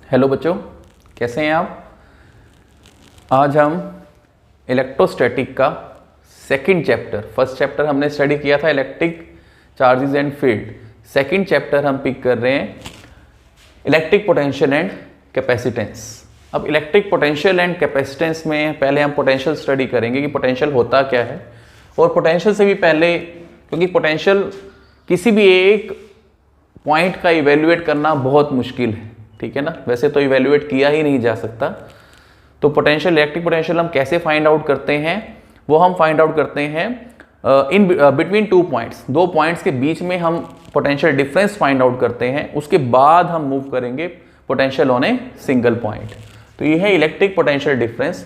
Hello बच्चों, कैसे हैं आप। आज हम इलेक्ट्रोस्टैटिक का सेकंड चैप्टर, फर्स्ट चैप्टर हमने स्टडी किया था electric charges and field. Second chapter हम पिक कर रहे हैं इलेक्ट्रिक पोटेंशियल एंड कैपेसिटेंस। अब इलेक्ट्रिक पोटेंशियल एंड कैपेसिटेंस में पहले हम पोटेंशियल स्टडी करेंगे कि पोटेंशियल होता क्या है, और पोटेंशियल से भी पहले, क्योंकि पोटेंशियल किसी भी एक पॉइंट का इवेल्युएट करना बहुत मुश्किल है, ठीक है ना। वैसे तो इवेल्युएट किया ही नहीं जा सकता। तो पोटेंशियल, इलेक्ट्रिक पोटेंशियल हम कैसे फाइंड आउट करते हैं, वो हम फाइंड आउट करते हैं इन बिटवीन टू पॉइंट्स। दो पॉइंट्स के बीच में हम पोटेंशियल डिफरेंस फाइंड आउट करते हैं, उसके बाद हम मूव करेंगे potential on a single point. तो ये है electric potential difference.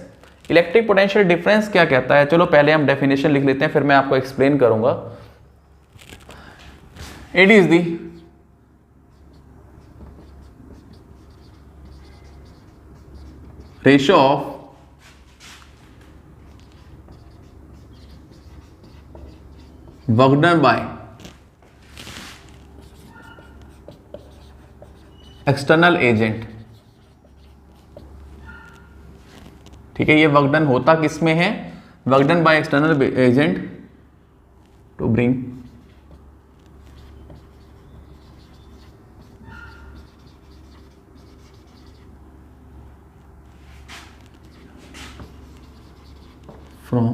Electric potential difference क्या कहता है, चलो पहले हम डेफिनेशन लिख लेते हैं, फिर मैं आपको एक्सप्लेन करूंगा। It is the ratio of work done by external agent। ठीक है, ये वर्क डन होता किस में है, work done by external agent to bring from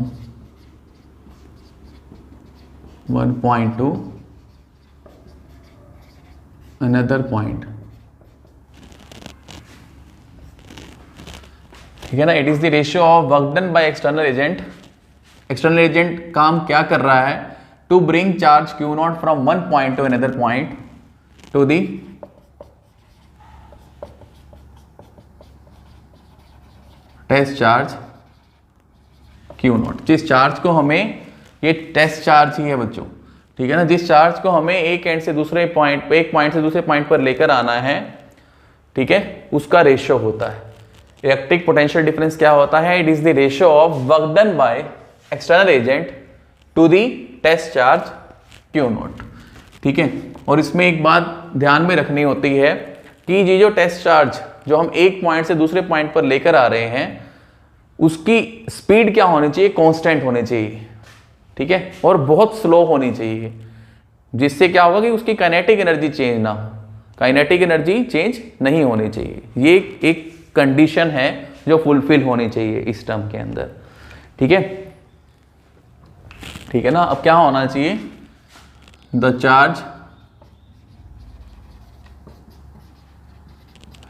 one point to another point। ठीक है ना। It is the ratio of work done by external agent. External agent काम क्या कर रहा है, to bring charge q not from one point to another point to the test charge q not. जिस charge को हमें, ये टेस्ट चार्ज ही है बच्चों, ठीक है ना, जिस चार्ज को हमें एक एंड से दूसरे पॉइंट, एक पॉइंट से दूसरे पॉइंट पर लेकर आना है, ठीक है, उसका रेशियो होता है। इलेक्ट्रिक पोटेंशियल डिफरेंस क्या होता है, it is the ratio of work done by external agent to the test charge q not. ठीक है, और इसमें एक बात ध्यान में रखनी होती है कि ये जो टेस्ट चार्ज जो हम एक पॉइंट से दूसरे पॉइंट पर लेकर आ रहे हैं, उसकी स्पीड क्या होनी चाहिए, कांस्टेंट होनी चाहिए, ठीक है, और बहुत स्लो होनी चाहिए, जिससे क्या होगा कि उसकी काइनेटिक एनर्जी चेंज ना हो। काइनेटिक एनर्जी चेंज नहीं होनी चाहिए, ये एक कंडीशन है जो फुलफिल होनी चाहिए इस टर्म के अंदर। ठीक है, ठीक है ना। अब क्या होना चाहिए, the charge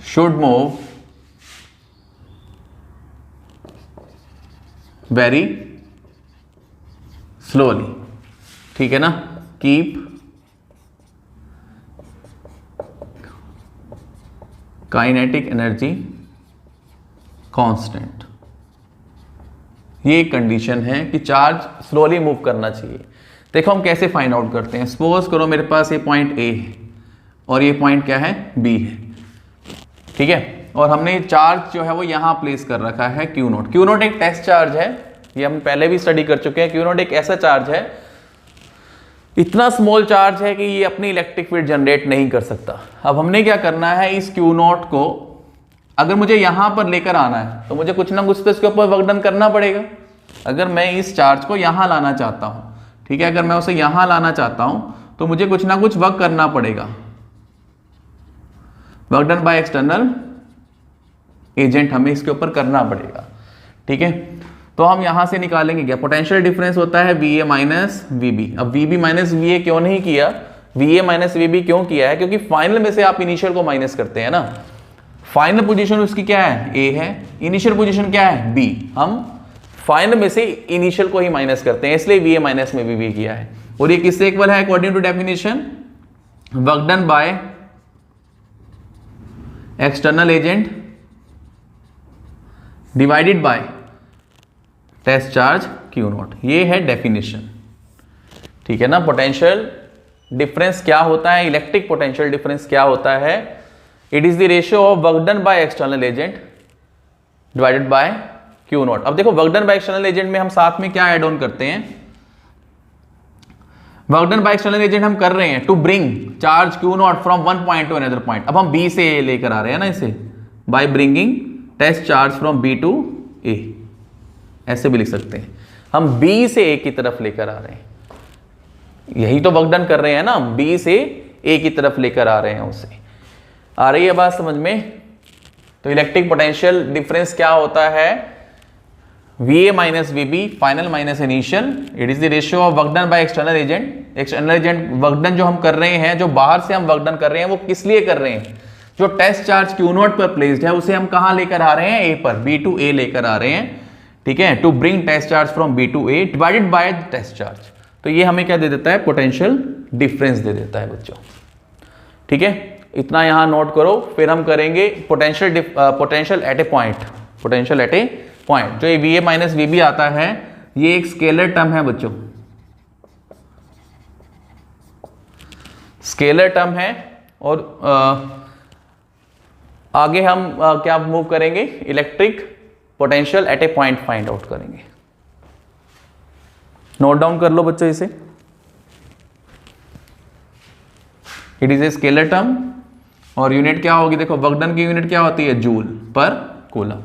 should move very slowly, ठीक है ना। Keep kinetic energy constant. ये एक कंडीशन है कि चार्ज स्लोली मूव करना चाहिए। देखो हम कैसे फाइंड आउट करते हैं। सपोज करो मेरे पास ये पॉइंट ए है और ये पॉइंट क्या है, बी है, ठीक है, और हमने चार्ज जो है वो यहां प्लेस कर रखा है क्यू नॉट। क्यू नॉट एक टेस्ट चार्ज है, ये हम पहले भी स्टडी कर चुके हैं। क्यू नॉट एक ऐसा चार्ज है, इतना स्मॉल चार्ज है कि ये अपनी इलेक्ट्रिक फील्ड जनरेट नहीं कर सकता। अब हमने क्या करना है, इस क्यू नॉट को अगर मुझे यहां पर लेकर आना है तो मुझे कुछ ना कुछ तो इसके ऊपर वर्क डन करना पड़ेगा। अगर मैं इस चार्ज को यहां लाना चाहता हूं, ठीक है, अगर मैं उसे यहां लाना चाहता हूं तो मुझे कुछ ना कुछ वर्क करना पड़ेगा, work done by external agent हमें इसके ऊपर करना पड़ेगा। ठीक है, तो हम यहां से निकालेंगे क्या, पोटेंशियल डिफरेंस होता है V A minus V B. अब V B minus V A क्यों नहीं किया, V A minus V B क्यों किया है, क्योंकि फाइनल में से आप इनिशियल को माइनस करते हैं ना। फाइनल पोजीशन उसकी क्या है, ए है, इनिशियल पोजीशन क्या है, बी। हम फाइनल में से इनिशियल को ही माइनस करते हैं, इसलिए वी ए माइनस में वी बी किया है। और ये किससे इक्वल है, according to definition, work done by external agent divided by test charge q not. ये है डेफिनेशन, ठीक है ना। पोटेंशियल डिफरेंस क्या होता है, इलेक्ट्रिक पोटेंशियल डिफरेंस क्या होता है, it is the ratio of work done by external agent divided by q not. अब देखो work done by external agent में हम साथ में क्या ऐड ऑन करते हैं, work done by external agent हम कर रहे हैं to bring charge q not from one point to another point. अब हम बी से लेकर आ रहे हैं ना इसे, by bringing test charge from B to A, ऐसे भी लिख सकते हैं। हम बी से ए की तरफ लेकर आ रहे हैं, यही तो वर्क डन कर रहे हैं ना, बी से ए की तरफ लेकर आ रहे हैं उसे। आ रही है बात समझ में? तो इलेक्ट्रिक पोटेंशियल डिफरेंस क्या होता है? VA minus VB final minus initial, it is the ratio of work done by external agent. External agent work done जो हम कर रहे हैं, जो बाहर से हम वर्क डन कर रहे हैं, वो किस लिए कर रहे हैं? जो टेस्ट चार्ज Q0 पर प्लेस्ड है उसे हम कहां लेकर आ रहे हैं? A पर, B टू A लेकर आ रहे हैं, ठीक है, to bring test charge from B to A divided by test charge. तो ये हमें क्या दे देता है? पोटेंशियल डिफरेंस दे देता है बच्चों, ठीक है। इतना यहां नोट करो, फिर हम करेंगे potential at A point. Potential at A point, जो ये VA माइनस VB आता है, ये एक स्केलर टर्म है बच्चों, स्केलर टर्म है। और आगे हम क्या मूव करेंगे? Electric potential at A point find out करेंगे। नोट डाउन कर लो बच्चों इसे। It is a scalar term और यूनिट क्या होगी? देखो वर्क डन की यूनिट क्या होती है? जूल पर कूलम।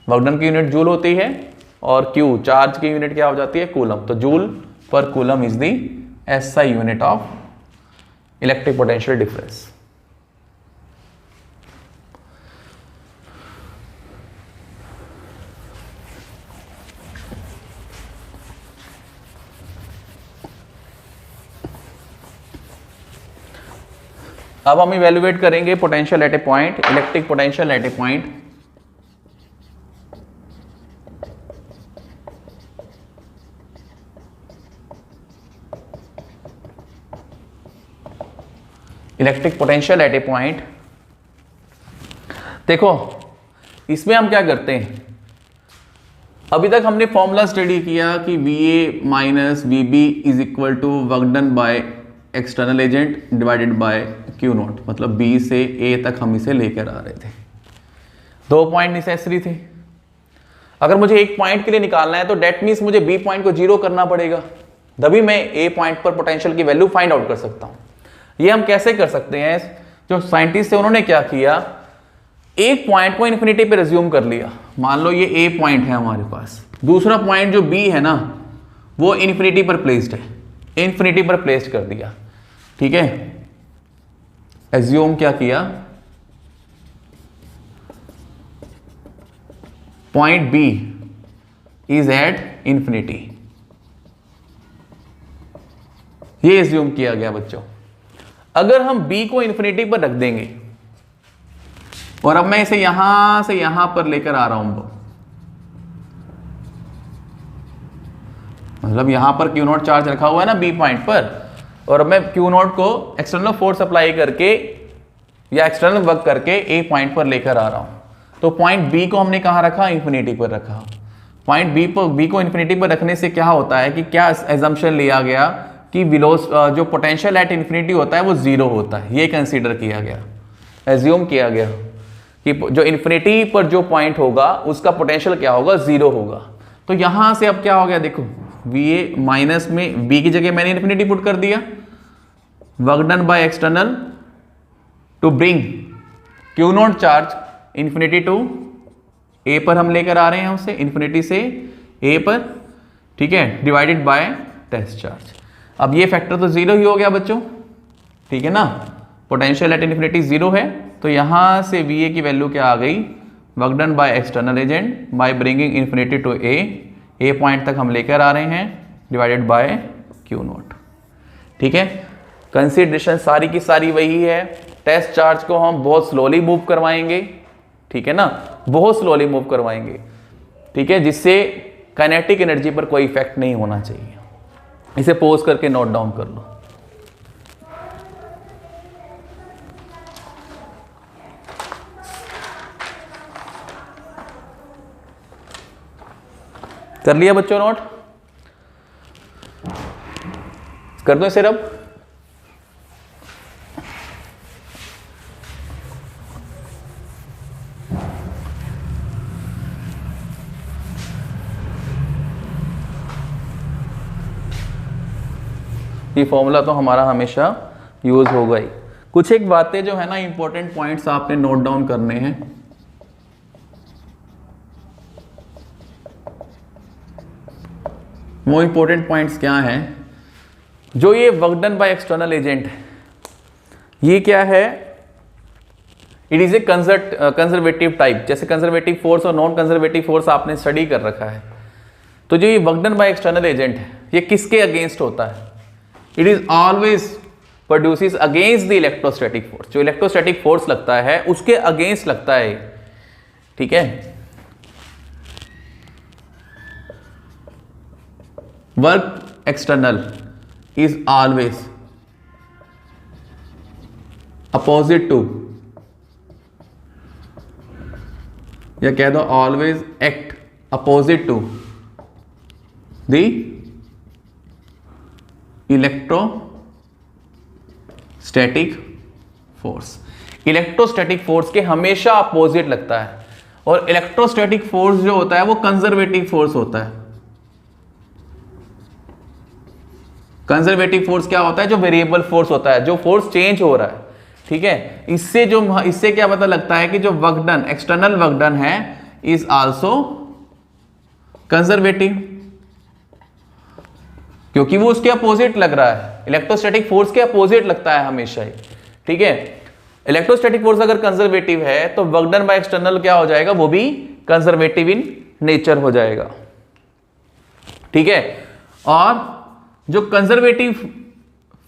वर्क डन की यूनिट जूल होती है और Q चार्ज की यूनिट क्या हो जाती है? कूलम। तो जूल पर coulomb is the SI unit of electric potential difference. अब हम इवेल्युएट करेंगे potential at A point, electric potential at A point. Electric potential at A point. देखो इसमें हम क्या करते हैं? अभी तक हमने फॉर्मूला स्टडी किया कि VA minus VB is equal to work done by external agent divided by Q0, मतलब B से A तक हम इसे लेकर आ रहे थे। 2 पॉइंट नेसेसरी थे। अगर मुझे एक पॉइंट के लिए निकालना है तो डेट मीन्स मुझे B पॉइंट को 0 करना पड़ेगा, तभी मैं A पॉइंट पर पोटेंशियल की वैल्यू फाइंड आउट कर सकता हूं। ये हम कैसे कर सकते हैं? जो साइंटिस्ट है उन्होंने क्या किया, एक पॉइंट को इन्फिनिटी पे रिज्यूम कर लिया। मान लो ये A पॉइंट है हमारे पास, दूसरा पॉइंट जो B है ना वो इन्फिनिटी पर प्लेस्ड है, इन्फिनिटी पर प्लेस्ड कर दिया, ठीक है। एज्यूम क्या किया, point B is at infinity, ये एज्यूम किया गया बच्चों। अगर हम B को इन्फिनिटी पर रख देंगे और अब मैं इसे यहां से यहां पर लेकर आ रहा हूं, मतलब यहां पर Q0 चार्ज रखा हुआ है ना B पॉइंट पर, और अब मैं Q0 को एक्सटर्नल फोर्स अप्लाई करके या एक्सटर्नल वर्क करके A पॉइंट पर लेकर आ रहा हूं। तो पॉइंट B को हमने कहां रखा? इन्फिनिटी पर रखा। पॉइंट B को इन्फिनिटी पर रखने से क्या होता है कि क्या एजम्पशन लिया गया कि जो पोटेंशियल एट इन्फिनिटी होता है वो 0 होता है, ये कंसीडर किया गया, एज्यूम किया गया कि जो इन्फिनिटी पर जो पॉइंट होगा उसका पोटेंशियल क्या होगा? 0 होगा। तो यहां से अब क्या हो गया? देखो VA माइनस में B की जगह मैंने इन्फिनिटी पुट कर दिया, work done by external to bring Q0 charge infinity to A पर हम लेकर आ रहे हैं उसे, इन्फिनिटी से A पर, ठीक है, डिवाइडेड बाय टेस्ट चार्ज। अब ये फैक्टर तो 0 ही हो गया बच्चों, ठीक है ना। पोटेंशियल एट इन्फिनिटी 0 है, तो यहां से VA की वैल्यू क्या आ गई? Work done by external agent by bringing infinity to A point तक हम लेकर आ रहे हैं, डिवाइडेड बाय Q0, ठीक है। कंसिडरेशन सारी की सारी वही है। टेस्ट चार्ज को हम बहुत स्लोली मूव करवाएंगे, ठीक है ना, बहुत स्लोली मूव करवाएंगे, ठीक है, जिससे काइनेटिक एनर्जी पर कोई इफेक्ट नहीं होना चाहिए। इसे पोज करके नोट डाउन कर लो। कर लिया बच्चों नोट? कर दो सिर्फ। ये फॉर्मूला तो हमारा हमेशा यूज होगा ही। कुछ एक बातें जो है ना इंपॉर्टेंट पॉइंट्स आपने नोट डाउन करने हैं। वो इंपॉर्टेंट पॉइंट्स क्या हैं, जो ये work done by external agent है, ये क्या है, it is a conservative type. जैसे कंजर्वेटिव फोर्स और नॉन कंजर्वेटिव फोर्स आपने स्टडी कर रखा है, तो जो ये work done by external agent है, ये किसके अगेंस्ट होता है? It is always produces against the electrostatic force. जो इलेक्ट्रोस्टैटिक फोर्स लगता है उसके अगेंस्ट लगता है, ठीक है। Work external is always opposite to, या कह दो always act opposite to the electrostatic force. Electrostatic force के हमेशा अपोजिट लगता है, और इलेक्ट्रोस्टैटिक फोर्स जो होता है वो कंजर्वेटिव फोर्स होता है। कंजर्वेटिव फोर्स क्या होता है? जो वेरिएबल फोर्स होता है, जो फोर्स चेंज हो रहा है, ठीक है। इससे क्या पता लगता है कि जो work done, external work done है, इज आल्सो कंजर्वेटिव, क्योंकि वो उसके अपोजिट लग रहा है। इलेक्ट्रोस्टैटिक फोर्स के अपोजिट लगता है हमेशा ही, ठीक है। इलेक्ट्रोस्टैटिक फोर्स अगर कंजर्वेटिव है तो वर्क डन बाय एक्सटर्नल क्या हो जाएगा? वो भी कंजर्वेटिव इन नेचर हो जाएगा, ठीक है। और जो कंजर्वेटिव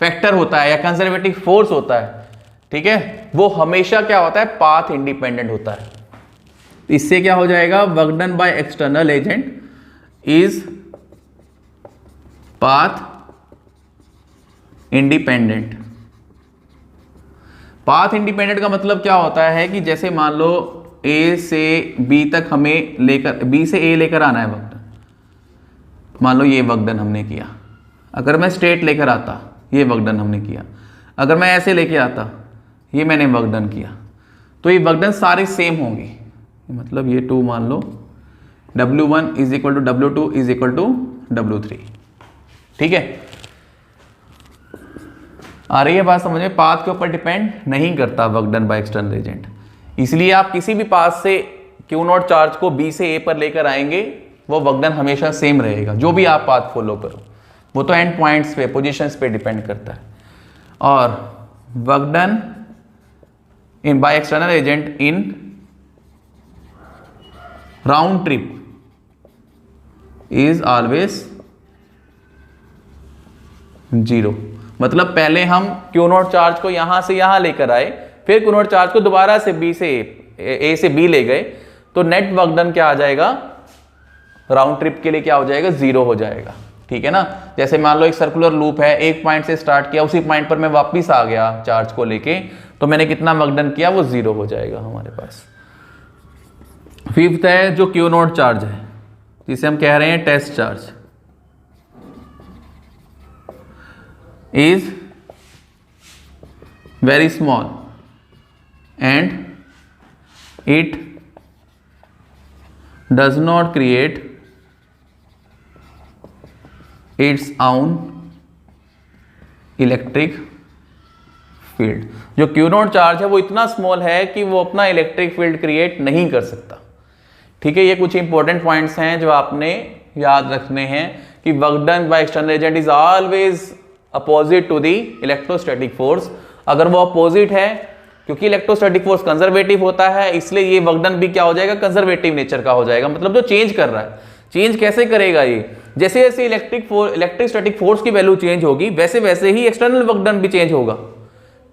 फैक्टर होता है या कंजर्वेटिव फोर्स होता है, ठीक है, वो हमेशा क्या होता है? पाथ इंडिपेंडेंट होता है। इससे क्या हो जाएगा? Work done by external agent is path independent. Path independent का मतलब क्या होता है कि जैसे मान लो ए से बी तक हमें लेकर, बी से ए लेकर आना है वर्क डन, मान लो ये वर्क डन हमने किया। अगर मैं स्ट्रेट लेकर आता, ये वर्क डन हमने किया। अगर मैं ऐसे लेके आता, ये मैंने वर्क डन किया, तो ये वर्क डन सारे सेम होंगे। मतलब ये 2 मान लो, W1 is equal to W2 is equal to W3, ठीक है। आ रही है बात समझ में? पाथ के ऊपर डिपेंड नहीं करता work done by external agent, इसलिए आप किसी भी पाथ से Q0 चार्ज को B से A पर लेकर आएंगे, वो वर्क डन हमेशा सेम रहेगा, जो भी आप पाथ फॉलो करो। वो तो एंड पॉइंट्स पे, पोजीशंस पे डिपेंड करता है। और work done in by external agent in round trip is always 0। मतलब पहले हम Q0 चार्ज को यहां से यहां लेकर आए, फिर Q0 चार्ज को दोबारा से B से A से B ले गए, तो नेट वर्क डन क्या आ जाएगा? राउंड ट्रिप के लिए क्या हो जाएगा? 0 हो जाएगा, ठीक है ना। जैसे मान लो एक सर्कुलर लूप है, एक पॉइंट से स्टार्ट किया, उसी पॉइंट पर मैं वापस आ गया चार्ज को लेके, तो मैंने कितना वर्क डन किया? वो 0 हो जाएगा हमारे पास। फिफ्थ है जो Q0 चार्ज है, जिसे हम कह रहे हैं test charge, is very small and it does not create its own electric field. जो Q0 चार्ज है वो इतना स्मॉल है कि वो अपना इलेक्ट्रिक फील्ड क्रिएट नहीं कर सकता, ठीक है। ये कुछ इंपॉर्टेंट पॉइंट्स हैं जो आपने याद रखने हैं कि work done by external agent is always opposite to the electrostatic force. अगर वो अपोजिट है, क्योंकि इलेक्ट्रोस्टैटिक फोर्स कंजर्वेटिव होता है, इसलिए ये वर्क डन भी क्या हो जाएगा? कंजर्वेटिव नेचर का हो जाएगा। मतलब जो चेंज कर रहा है, चेंज कैसे करेगा? ये जैसे जैसे इलेक्ट्रोस्टैटिक फोर्स की वैल्यू चेंज होगी, वैसे वैसे ही एक्सटर्नल वर्क डन भी चेंज होगा,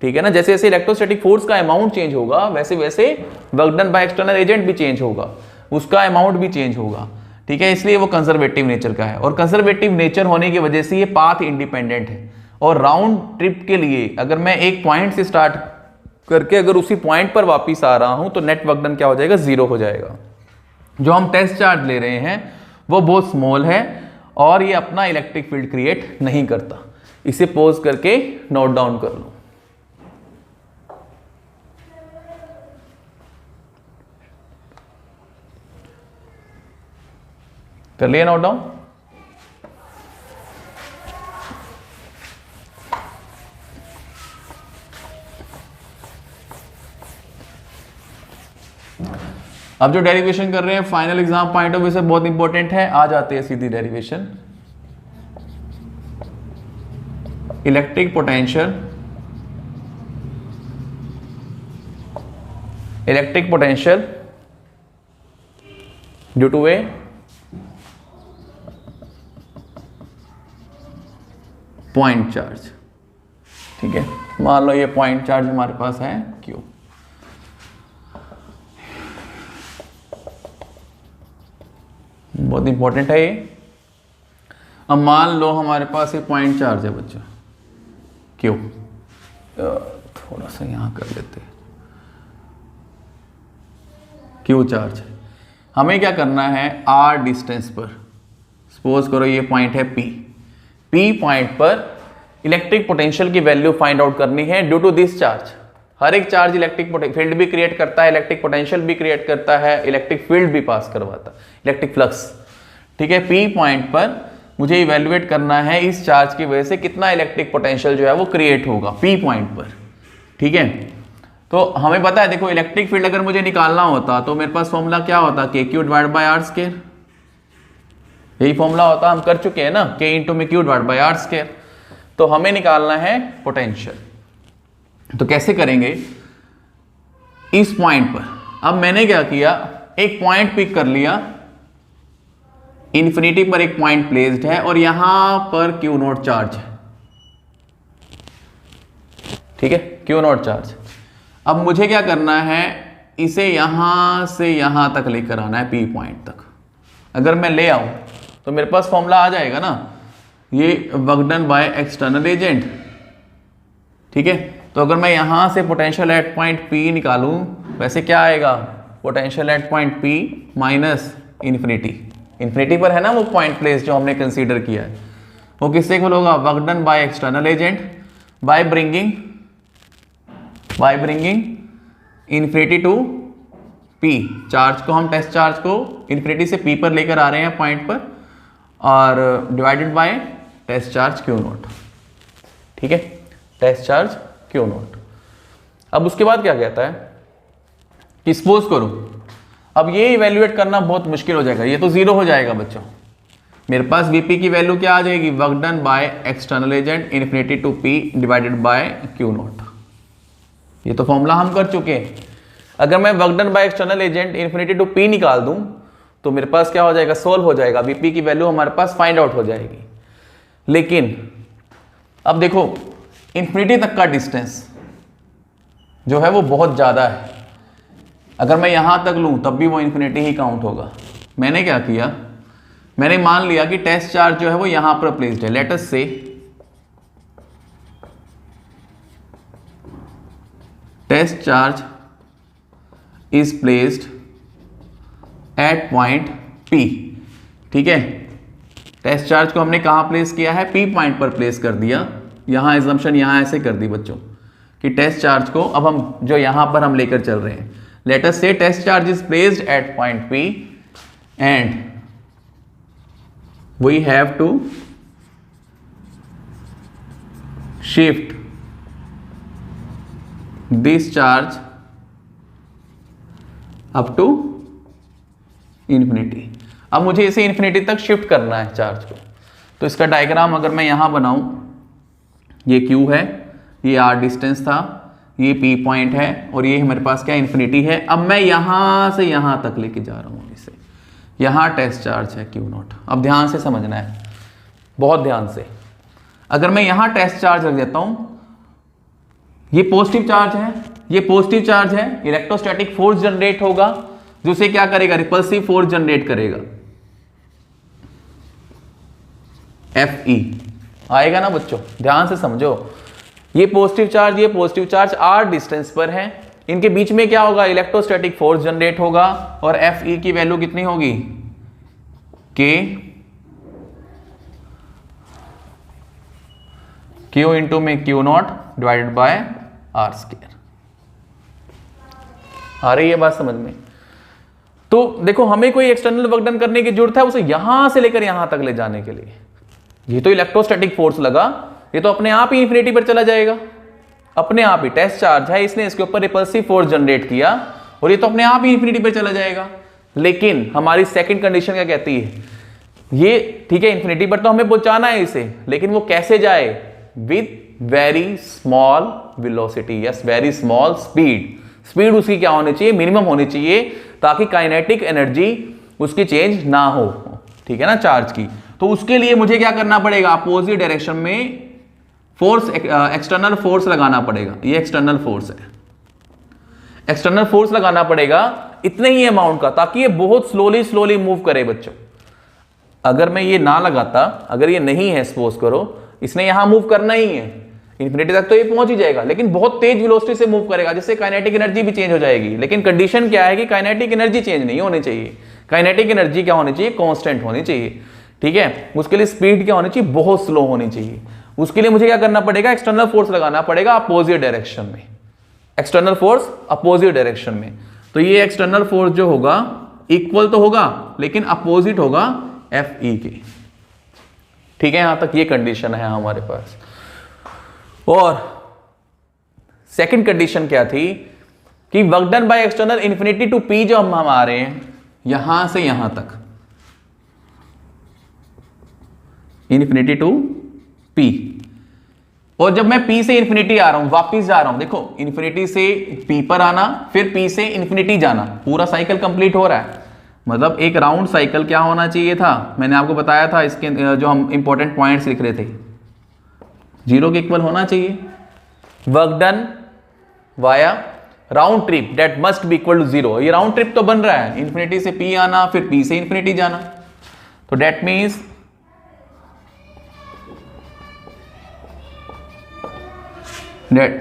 ठीक है ना। जैसे जैसे इलेक्ट्रोस्टैटिक फोर्स का अमाउंट चेंज होगा, वैसे वैसे work done by external agent भी चेंज होगा, उसका अमाउंट भी चेंज होगा, ठीक है। इसलिए वो कंजर्वेटिव नेचर का है, और कंजर्वेटिव नेचर होने की वजह से ये पाथ इंडिपेंडेंट है। और राउंड ट्रिप के लिए अगर मैं एक पॉइंट से स्टार्ट करके अगर उसी पॉइंट पर वापस आ रहा हूं, तो नेट वर्क डन क्या हो जाएगा? 0 हो जाएगा। जो हम टेस्ट चार्ज ले रहे हैं वो बहुत स्मॉल है और ये अपना इलेक्ट्रिक फील्ड क्रिएट नहीं करता। इसे पॉज करके नोट डाउन कर लो। कर लिया नोट डाउन? अब जो डेरिवेशन कर रहे हैं final exam point of view से बहुत इंपॉर्टेंट है। आ जाते हैं सीधी derivation. Electric potential due to a point charge. ठीक है, मान लो ये पॉइंट चार्ज हमारे पास है Q। बहुत इंपॉर्टेंट है ये। अब मान लो हमारे पास ये पॉइंट चार्ज है बच्चों Q, थोड़ा सा यहां कर लेते हैं, Q चार्ज है। हमें क्या करना है, R डिस्टेंस पर, सपोज करो ये पॉइंट है P पॉइंट पर इलेक्ट्रिक पोटेंशियल की वैल्यू फाइंड आउट करनी है ड्यू टू दिस चार्ज। हर एक चार्ज इलेक्ट्रिक फील्ड भी क्रिएट करता है, इलेक्ट्रिक पोटेंशियल भी क्रिएट करता है, इलेक्ट्रिक फील्ड भी पास करवाता है, इलेक्ट्रिक फ्लक्स। ठीक है, P पॉइंट पर मुझे इवेल्युएट करना है इस चार्ज की वजह से कितना इलेक्ट्रिक पोटेंशियल जो है वो क्रिएट होगा P पॉइंट पर। ठीक है, तो हमें पता है, देखो इलेक्ट्रिक फील्ड अगर मुझे निकालना होता तो मेरे पास फॉर्मूला क्या होता, KQ divide by R square. यही फॉर्मूला होता, हम कर चुके हैं ना, K इंटू में Q divide by R square. तो हमें निकालना है पोटेंशियल। तो कैसे करेंगे, इस पॉइंट पर अब मैंने क्या किया, एक पॉइंट पिक कर लिया, इन्फिनिटी पर एक पॉइंट प्लेस्ड है और यहां पर Q नोट चार्ज है। ठीक है, Q नोट चार्ज। अब मुझे क्या करना है, इसे यहां से यहां तक लेकर आना है P पॉइंट तक। अगर मैं ले आऊं तो मेरे पास फॉर्मूला आ जाएगा ना, ये work done by external agent. ठीक है, तो अगर मैं यहां से पोटेंशियल एट पॉइंट P निकालूं, वैसे क्या आएगा, potential at point P minus infinity पर है ना वो पॉइंट प्लेस जो हमने कंसीडर किया है, वो किससे इक्वल होगा, work done by external agent by bringing infinity to P। Charge को हम, टेस्ट चार्ज को इन्फिनिटी से P पर लेकर आ रहे हैं पॉइंट पर, और divided by test charge Q naught. ठीक है, टेस्ट चार्ज Q नोट। अब उसके बाद क्या कहता है कि सपोज करो, अब ये इवेल्युएट करना बहुत मुश्किल हो जाएगा, ये तो जीरो हो जाएगा बच्चों। मेरे पास Vp की वैल्यू क्या आ जाएगी, work done by external agent infinity to P divided by Q naught. ये तो फॉर्मूला हम कर चुके हैं। अगर मैं work done by external agent infinity to P निकाल दूं तो मेरे पास क्या हो जाएगा, सोल्व हो जाएगा, Vp की वैल्यू हमारे पास फाइंड आउट हो जाएगी। लेकिन अब देखो इन्फिनिटी तक का डिस्टेंस जो है वो बहुत ज़्यादा है। अगर मैं यहां तक लूं तब भी वो इन्फिनिटी ही काउंट होगा। मैंने क्या किया, मैंने मान लिया कि टेस्ट चार्ज जो है वो यहां पर प्लेस्ड है। Let us say test charge is placed at point P। ठीक है, टेस्ट चार्ज को हमने कहां प्लेस किया है, P पॉइंट पर प्लेस कर दिया। यहां एजम्पशन यहां ऐसे कर दी बच्चों कि टेस्ट चार्ज को अब हम जो यहां पर हम लेकर चल रहे हैं, let us say test charge is placed at point P and we have to shift this charge up to infinity. अब मुझे इसे इन्फिनिटी तक शिफ्ट करना है चार्ज को। तो इसका डायग्राम अगर मैं यहां बनाऊं, ये Q है, ये R डिस्टेंस था, ये P पॉइंट है और ये हमारे पास क्या इन्फिनिटी है। अब मैं यहां से यहां तक लेके जा रहा हूं इसे, यहां टेस्ट चार्ज है Q नोट। अब ध्यान से समझना है, बहुत ध्यान से। अगर मैं यहां टेस्ट चार्ज रख देता हूं, ये पॉजिटिव चार्ज है, ये पॉजिटिव चार्ज है, इलेक्ट्रोस्टैटिक फोर्स जनरेट होगा जो उसे क्या करेगा, रिपल्सिव फोर्स जनरेट करेगा, Fe आएगा ना बच्चों, ध्यान से समझो। ये पॉजिटिव चार्ज R डिस्टेंस पर है, इनके बीच में क्या होगा, इलेक्ट्रोस्टैटिक फोर्स जनरेट होगा और Fe की वैल्यू कितनी होगी, Q इंटू में Q not divided by R square. आ रही है बात समझ में। तो देखो हमें कोई एक्सटर्नल वर्क डन करने की जरूरत है उसे यहां से लेकर यहां तक ले जाने के लिए। ये तो इलेक्ट्रोस्टैटिक फोर्स लगा, ये तो अपने आप ही इन्फिनिटी पर चला जाएगा, अपने आप ही। टेस्ट चार्ज है, इसने इसके ऊपर रिपल्सिव फोर्स जनरेट किया और ये तो अपने आप ही इन्फिनिटी पर चला जाएगा। लेकिन हमारी सेकंड कंडीशन क्या कहती है, ये ठीक है इन्फिनिटी पर तो हमें पहुंचाना है इसे, लेकिन वो कैसे जाए, with very small velocity, yes very small speed, speed उसकी क्या होनी चाहिए, मिनिमम होनी चाहिए, ताकि काइनेटिक एनर्जी उसकी चेंज ना हो, ठीक है ना, चार्ज की। तो उसके लिए मुझे क्या करना पड़ेगा, अपोजिट डायरेक्शन में फोर्स, एक्सटर्नल फोर्स लगाना पड़ेगा। ये एक्सटर्नल फोर्स है, एक्सटर्नल फोर्स लगाना पड़ेगा इतने ही अमाउंट का, ताकि ये बहुत स्लोली मूव करे बच्चों। अगर मैं ये ना लगाता, अगर ये नहीं है, सपोज करो इसने यहां मूव करना ही है इन्फिनिटी तक, तो ये पहुंच ही जाएगा, लेकिन बहुत तेज वेलोसिटी से मूव करेगा, जिससे काइनेटिक एनर्जी भी चेंज हो जाएगी। लेकिन कंडीशन क्या है कि काइनेटिक एनर्जी चेंज नहीं होनी चाहिए, काइनेटिक एनर्जी क्या होनी चाहिए, कांस्टेंट होनी चाहिए, ठीक है। उसके लिए स्पीड क्या होनी चाहिए, बहुत स्लो होनी चाहिए। उसके लिए मुझे क्या करना पड़ेगा, एक्सटर्नल फोर्स लगाना पड़ेगा अपोजिट डायरेक्शन में, एक्सटर्नल फोर्स अपोजिट डायरेक्शन में। तो ये एक्सटर्नल फोर्स जो होगा इक्वल तो होगा, लेकिन अपोजिट होगा एफ ई के, ठीक है। यहां तक ये कंडीशन है हमारे पास। और सेकंड कंडीशन क्या थी कि work done by external infinity to P, जो हम आ रहे हैं यहां से यहां तक, इन्फिनिटी टू पी, और जब मैं P से इन्फिनिटी आ रहा हूं, वापिस जा रहा हूं, देखो इन्फिनिटी से P पर आना, फिर P से इन्फिनिटी जाना, पूरा साइकिल कंप्लीट हो रहा है। मतलब एक राउंड साइकिल क्या होना चाहिए था, मैंने आपको बताया था, इसके जो हम इंपॉर्टेंट पॉइंट्स लिख रहे थे, 0 के इक्वल होना चाहिए। Work done via round trip that must be equal to 0, ये राउंड ट्रिप तो बन रहा है, इन्फिनिटी से P आना, फिर P से इन्फिनिटी जाना, तो that means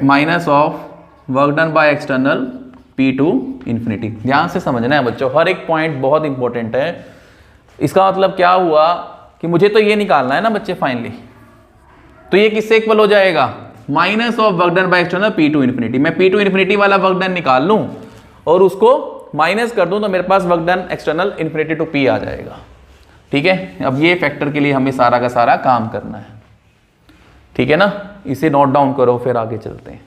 minus of work done by external P to infinity. ध्यान से समझना है बच्चों, हर एक पॉइंट बहुत इंपॉर्टेंट है। इसका मतलब क्या हुआ कि मुझे तो ये निकालना है ना बच्चे फाइनली, तो ये किससे इक्वल हो जाएगा, minus of work done by external P to infinity. मैं P टू इन्फिनिटी वाला वर्क डन निकाल लूं और उसको माइनस कर दूं, तो मेरे पास work done external infinity to P आ जाएगा, ठीक है। अब ये फैक्टर के लिए हमें सारा का सारा काम करना है, ठीक है ना। इसे नोट डाउन करो, फिर आगे चलते हैं।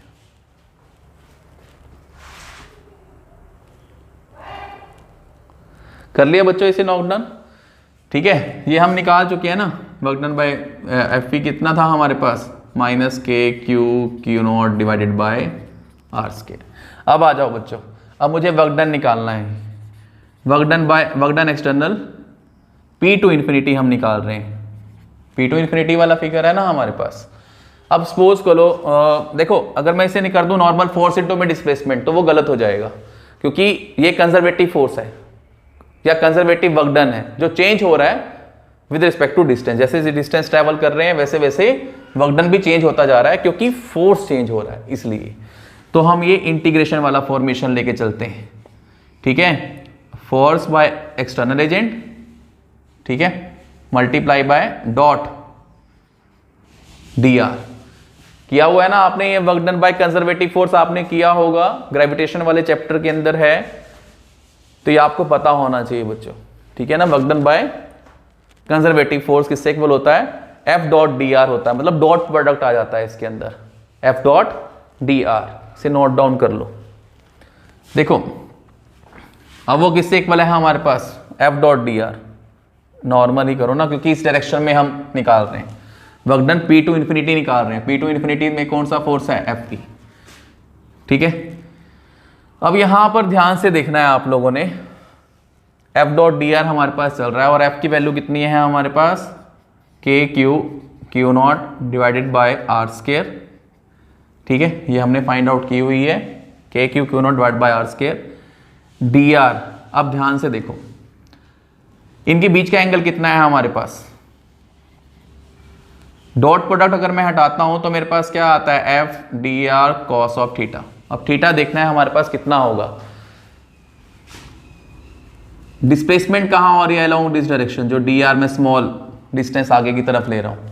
कर लिया बच्चों इसे नोट डाउन, ठीक है। ये हम निकाल चुके हैं ना, work done by F P कितना था हमारे पास, minus k q naught divided by r square. अब आ जाओ बच्चों, अब मुझे वर्क डन निकालना है, work done external P to infinity हम निकाल रहे हैं, P टू इन्फिनिटी वाला फिगर है ना हमारे पास। अब सपोज करो देखो, अगर मैं इसे नहीं कर दूं नॉर्मल फोर्स इनटू में डिस्प्लेसमेंट, तो वो गलत हो जाएगा, क्योंकि ये कंजर्वेटिव फोर्स है या कंजर्वेटिव वर्क डन है, जो चेंज हो रहा है विद रिस्पेक्ट टू डिस्टेंस। जैसे डिस्टेंस ट्रैवल कर रहे हैं वैसे वैसे वर्क डन भी चेंज होता जा रहा है, क्योंकि फोर्स चेंज हो रहा है इसलिए। तो हम ये इंटीग्रेशन वाला फॉर्मेशन लेके चलते हैं, ठीक है। फोर्स बाय एक्सटर्नल एजेंट, ठीक है, multiply by dot D are. किया हुआ है ना आपने, ये work done by conservative force आपने किया होगा, ग्रेविटेशन वाले चैप्टर के अंदर है, तो ये आपको पता होना चाहिए बच्चों, ठीक है ना। Work done by conservative force किससे इक्वल होता है, एफ डॉट डी आर होता है, मतलब डॉट प्रोडक्ट आ जाता है इसके अंदर, एफ डॉट डी आर। से नोट डाउन कर लो। देखो अब वो किससे इक्वल है हमारे पास, F dot D R. Normal ही करो ना, क्योंकि इस डायरेक्शन में हम निकाल रहे हैं, work done P to infinity निकाल रहे हैं, P टू इन्फिनिटी में कौन सा फोर्स है, एफ पी, ठीक है। अब यहां पर ध्यान से देखना है आप लोगों ने, एफ डॉट डी आर हमारे पास चल रहा है, और एफ की वैल्यू कितनी है हमारे पास, k q naught divided by r square, ठीक है। ये हमने फाइंड आउट की हुई है, k q naught divide by r square d r. अब ध्यान से देखो, इनके बीच का एंगल कितना है हमारे पास, डॉट प्रोडक्ट अगर मैं हटाता हूं तो मेरे पास क्या आता है, F D R cos of theta. अब थीटा देखना है हमारे पास कितना होगा, डिस्प्लेसमेंट कहां हो रही है अलोंग दिस डायरेक्शन, जो डी आर में स्मॉल डिस्टेंस आगे की तरफ ले रहा हूं,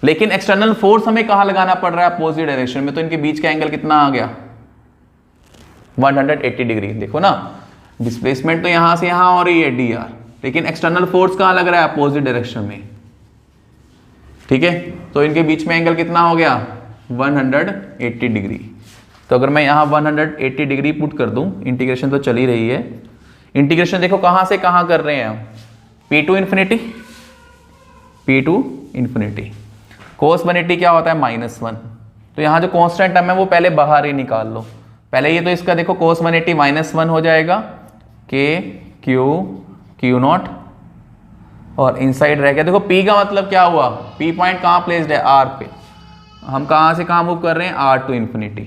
लेकिन एक्सटर्नल फोर्स हमें कहां लगाना पड़ रहा है, अपोजिट डायरेक्शन में, तो इनके बीच का एंगल कितना आ गया, 180 डिग्री। देखो ना, डिस्प्लेसमेंट तो यहां से यहां हो रही है डी आर, लेकिन एक्सटर्नल फोर्स कहां लग रहा है, अपोजिट डायरेक्शन में, ठीक है। तो इनके बीच में एंगल कितना हो गया, 180 डिग्री। तो अगर मैं यहाँ 180 डिग्री पुट कर दूं, इंटीग्रेशन तो चल ही रही है, इंटीग्रेशन देखो कहाँ से कहाँ कर रहे हैं हम, P to infinity, P to infinity, cos 180 क्या होता है -1, तो यहाँ जो कांस्टेंट टर्म है वो पहले बाहर ही निकाल लो। पहले ये तो इसका देखो cos 180 -1 हो जाएगा, k q नॉट, और इनसाइड रह गया। देखो p का मतलब क्या हुआ, p पॉइंट कहाँ प्लेस्ड है, r पे। हम कहाँ से कहाँ मूव कर रहे हैं, r टू इन्फिनिटी,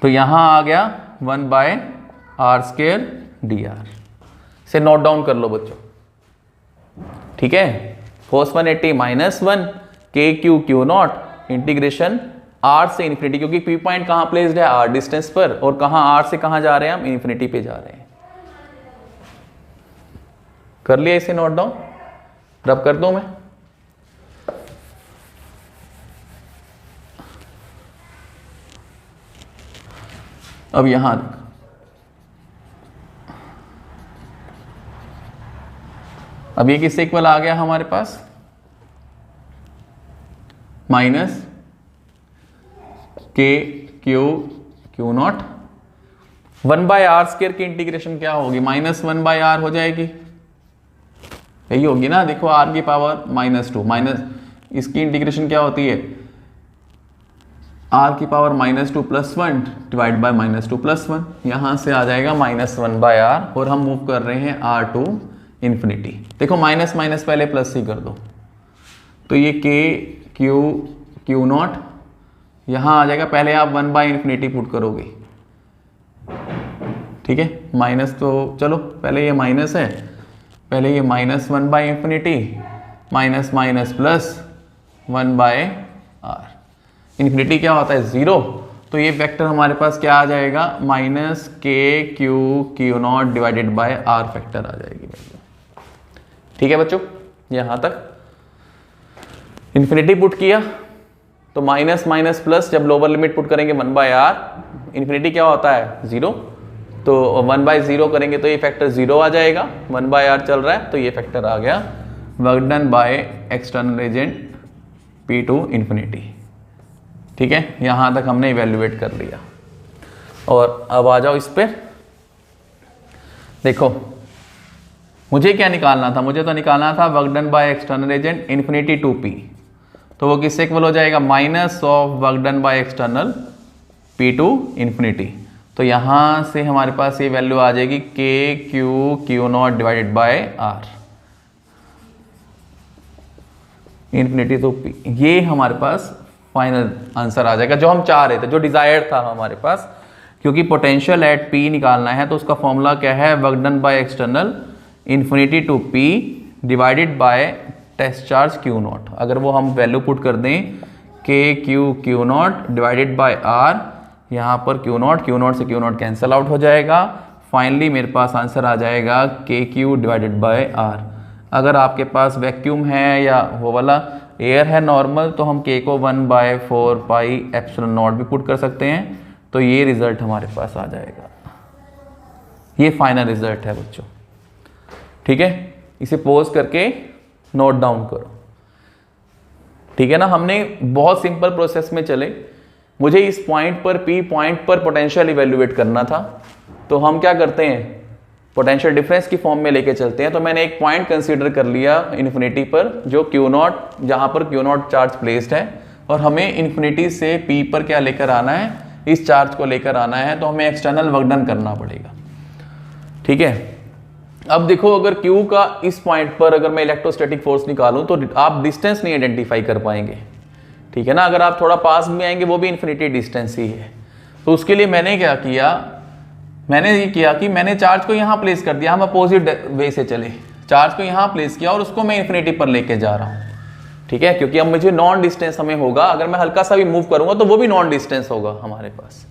तो यहाँ आ गया 1/r² dr। से नोट डाउन कर लो बच्चों, ठीक है। cos 180 -1 k q not integration r से इन्फिनिटी, क्योंकि p पॉइंट कहाँ प्लेस्ड है, r डिस्टेंस पर, और कहाँ r से कहाँ जा रहे हैं हम, इन्फिनिटी पे जा रहे हैं। कर लिया इसे नोट डाउन, रब कर दूं मैं। अब यहां अब ये किससे इक्वल आ गया हमारे पास, minus k q not 1/r² की इंटीग्रेशन क्या होगी, -1/r हो जाएगी, यही होगी ना। देखो r की पावर -2 माइनस, इसकी इंटीग्रेशन क्या होती है, r की पावर -2 + 1 डिवाइड बाय -2 + 1, यहाँ से आ जाएगा -1/r, और हम मूव कर रहे हैं r टू इन्फिनिटी। देखो माइनस माइनस पहले प्लस ही कर दो, तो ये k q नॉट यहाँ आ जाएगा, पहले आप 1/∞ पुट करोगे, ठीक है। माइनस तो चलो पहले ये माइनस है, पहले ये -1/∞ minus minus plus 1/r, infinity क्या होता है 0, तो ये वेक्टर हमारे पास क्या आ जाएगा, -k q not divided by r factor आ जाएगी। ठीक है बच्चों, यहाँ तक इन्फिनिटी पुट किया, तो माइनस माइनस प्लस, जब लोअर लिमिट पुट करेंगे 1/r, इन्फिनिटी क्या होता है 0, तो 1/0 करेंगे तो ये फैक्टर 0 आ जाएगा, 1/r चल रहा है तो ये फैक्टर आ गया, work done by external agent p to infinity. ठीक है, यहाँ तक हमने इवेल्युएट कर लिया, और अब आ जाओ इस पे। देखो मुझे क्या निकालना था, मुझे तो निकालना था work done by external agent infinity to p, तो वो किससे इक्वल हो जाएगा, minus of work done by external p to infinity. तो यहाँ से हमारे पास ये वैल्यू आ जाएगी k q not divided by r infinity to p। ये हमारे पास फाइनल आंसर आ जाएगा जो हम चाह रहे थे, जो डिजायर था हमारे पास, क्योंकि पोटेंशियल एट p निकालना है तो उसका फॉर्मूला क्या है, work done by external infinity to p divided by test charge q naught. अगर वो हम वैल्यू पुट कर दें k q not divided by r, यहाँ पर q नॉट से q नॉट कैंसल आउट हो जाएगा, फाइनली मेरे पास आंसर आ जाएगा k q divided by r। अगर आपके पास वैक्यूम है या वो वाला एयर है नॉर्मल, तो हम k को 1/4 पाई एप्सिलॉन नॉट भी पुट कर सकते हैं, तो ये रिजल्ट हमारे पास आ जाएगा। ये फाइनल रिजल्ट है बच्चों। ठीक है, इसे पोज करके नोट डाउन करो। ठीक है ना, हमने बहुत सिंपल प्रोसेस में चले। मुझे इस पॉइंट पर p पॉइंट पर पोटेंशियल इवेल्युएट करना था, तो हम क्या करते हैं, पोटेंशियल डिफरेंस की फॉर्म में लेके चलते हैं। तो मैंने एक पॉइंट कंसीडर कर लिया इन्फिनिटी पर, जो q नॉट, जहां पर q नॉट चार्ज प्लेस्ड है, और हमें इन्फिनिटी से p पर क्या लेकर आना है, इस चार्ज को लेकर आना है, तो हमें एक्सटर्नल वर्क डन करना पड़ेगा। ठीक है, अब देखो अगर q का इस पॉइंट पर अगर मैं इलेक्ट्रोस्टैटिक फोर्स निकालूं तो आप डिस्टेंस नहीं आइडेंटिफाई कर पाएंगे। ठीक है ना, अगर आप थोड़ा पास में आएंगे वो भी इन्फिनिटी डिस्टेंस ही है। तो उसके लिए मैंने क्या किया, मैंने ये किया कि मैंने चार्ज को यहाँ प्लेस कर दिया, हम अपोजिट वे से चले, चार्ज को यहाँ प्लेस किया और उसको मैं इन्फिनिटी पर लेके जा रहा हूँ। ठीक है, क्योंकि अब मुझे नॉन डिस्टेंस हमें होगा, अगर मैं हल्का सा भी मूव करूंगा तो वो भी नॉन डिस्टेंस होगा हमारे पास।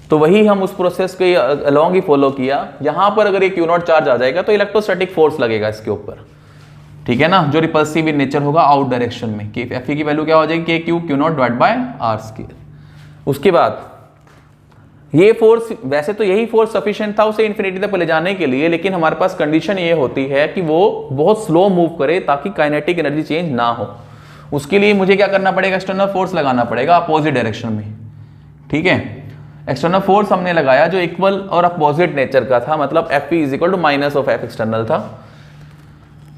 तो वही हम उस प्रोसेस के अलॉन्ग ही फॉलो किया। यहाँ पर अगर ये q नॉट चार्ज आ जाएगा तो इलेक्ट्रोस्टैटिक फोर्स लगेगा इसके ऊपर। ठीक है ना, जो रिपल्सिव इन नेचर होगा आउट डायरेक्शन में, कि Fe की वैल्यू क्या हो जाएगी, k not divide by r square. उसके बाद ये फोर्स, वैसे तो यही फोर्स सफिशिएंट था उसे इन्फिनिटी तक ले जाने के लिए, लेकिन हमारे पास कंडीशन ये होती है कि वो बहुत स्लो मूव करे ताकि काइनेटिक एनर्जी चेंज ना हो। उसके लिए मुझे क्या करना पड़ेगा, एक्सटर्नल फोर्स लगाना पड़ेगा अपोजिट डायरेक्शन में। ठीक है, एक्सटर्नल फोर्स हमने लगाया जो इक्वल और अपोजिट नेचर का था, मतलब F is equal to minus of F external था।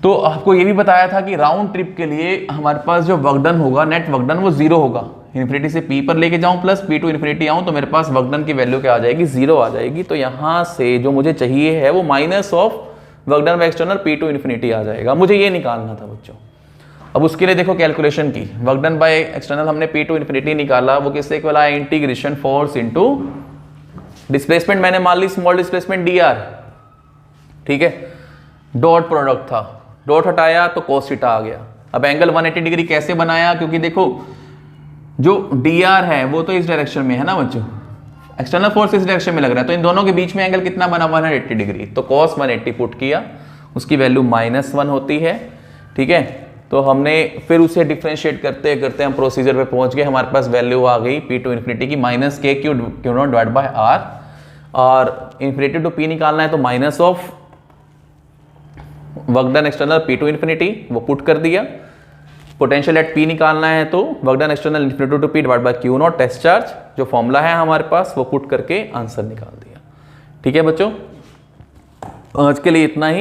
तो आपको ये भी बताया था कि राउंड ट्रिप के लिए हमारे पास जो वर्क डन होगा, नेट वर्क डन, वो 0 होगा। इन्फिनिटी से P पर लेके जाऊं प्लस P टू इन्फिनिटी आऊं तो मेरे पास वर्क डन की वैल्यू क्या आ जाएगी, 0 आ जाएगी। तो यहाँ से जो मुझे चाहिए है वो minus of work done by external P to infinity आ जाएगा, मुझे ये निकालना था बच्चों। अब उसके लिए देखो कैलकुलेशन की, वर्क डन बाय एक्सटर्नल हमने P टू इन्फिनिटी निकाला, वो किससे इक्वल आया, इंटीग्रेशन फोर्स इनटू डिस्प्लेसमेंट, मैंने मान ली स्मॉल डिस्प्लेसमेंट dr, ठीक है, डॉट प्रोडक्ट था, डॉट हटाया तो cos थीटा आ गया। अब एंगल 180 डिग्री कैसे बनाया, क्योंकि देखो जो dr है वो तो इस डायरेक्शन में है ना बच्चों, एक्सटर्नल फोर्स इस डायरेक्शन में लग रहा है, तो इन दोनों के बीच में एंगल कितना बना, 180 डिग्री। तो cos 180 पुट किया, उसकी वैल्यू -1 होती है, ठीक है। तो हमने फिर उसे डिफ्रेंशिएट करते करते हम प्रोसीजर पे पहुंच गए, हमारे पास वैल्यू आ गई P टू इन्फिनिटी की -k q naught divide by r, और इन्फिनिटी टू P निकालना है तो minus of work done external P to infinity, वो पुट कर दिया। पोटेंशियल एट P निकालना है तो work done external infinity to P divide by q naught test charge, जो फॉर्मूला है हमारे पास, वो पुट करके आंसर निकाल दिया। ठीक है बच्चों, आज के लिए इतना ही।